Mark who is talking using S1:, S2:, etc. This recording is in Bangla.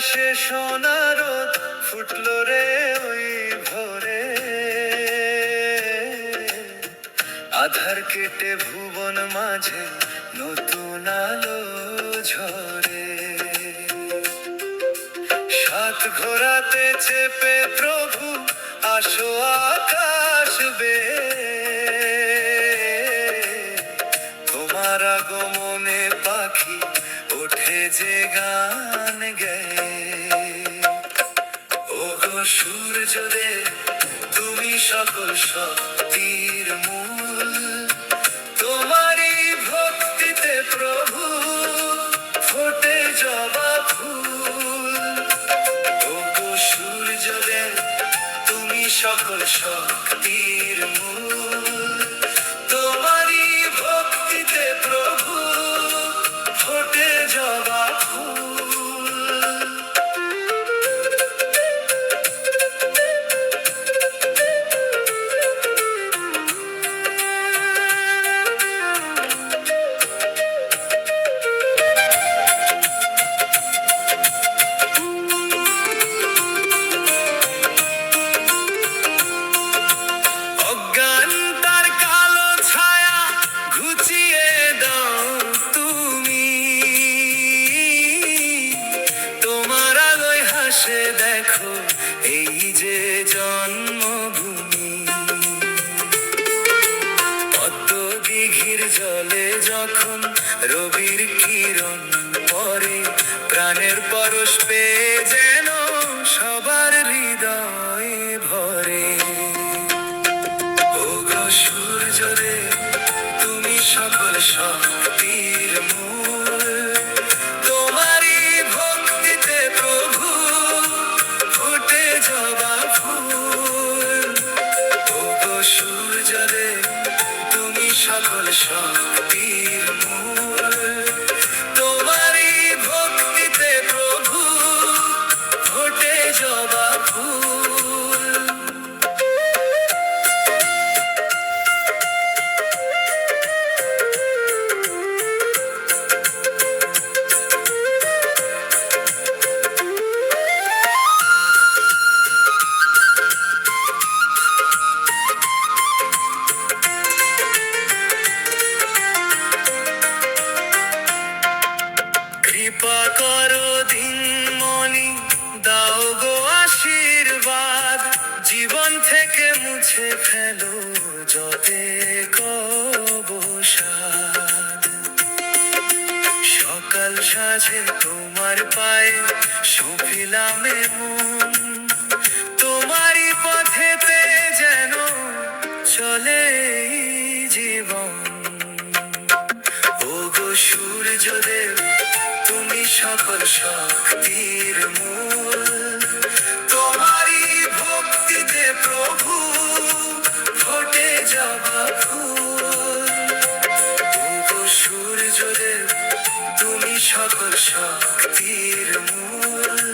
S1: আকাশে সোনার রোদ ফুটলো রে ওই ভোরে, আধার কেটে ভুবন মাঝে নতুন আলো ঝরে। সাত ঘোড়াতে চেপে প্রভু আসো আকাশ বেয়ে, তোমার আগমনে পাখি ওঠে যে গান গেয়ে। ওগো সূর্যদেব তুমি সকল শক্তির মূল, তোমারই ভক্তিতে প্রভু ফোটে জবা ফুল। ওগো সূর্যদেব তুমি সকল শক্তির মূল, তোমারই ভক্তিতে প্রভু ফোটে জবা ফুল। দেখো এই যে জন্মভূমি, পদ্ম দিঘির জলে যখন রবির কিরণ পরে, প্রাণের পরশ পেয়ে যেন সবার হৃদয় ভরে। ওগো সূর্যদেব তুমি সকল শক্তির মূল, তোমারই ভক্তিতে প্রভু ফোটে জবা ফুল। ওগো সূর্যদেব তুমি সকল শক্তির মূল, তোমারই ভক্তিতে প্রভু ফোটে জবা ফুল। কৃপা করো দিনমণি দাও গো আশীর্বাদ, জীবন থেকে মুছে ফেলো যতে কবসাদ। সকাল সাজে তোমার পায়ে সঁপিলামে মন, তোমারই পথেতে যেন চলে জীবন। ওগো সূর্যদেব তুমি সকল শক্তির মূল, তোমারই ভক্তিতে প্রভু ফোটে জবা ফুল। ওগো সূর্যদেব তুমি সকল শক্তির মূল,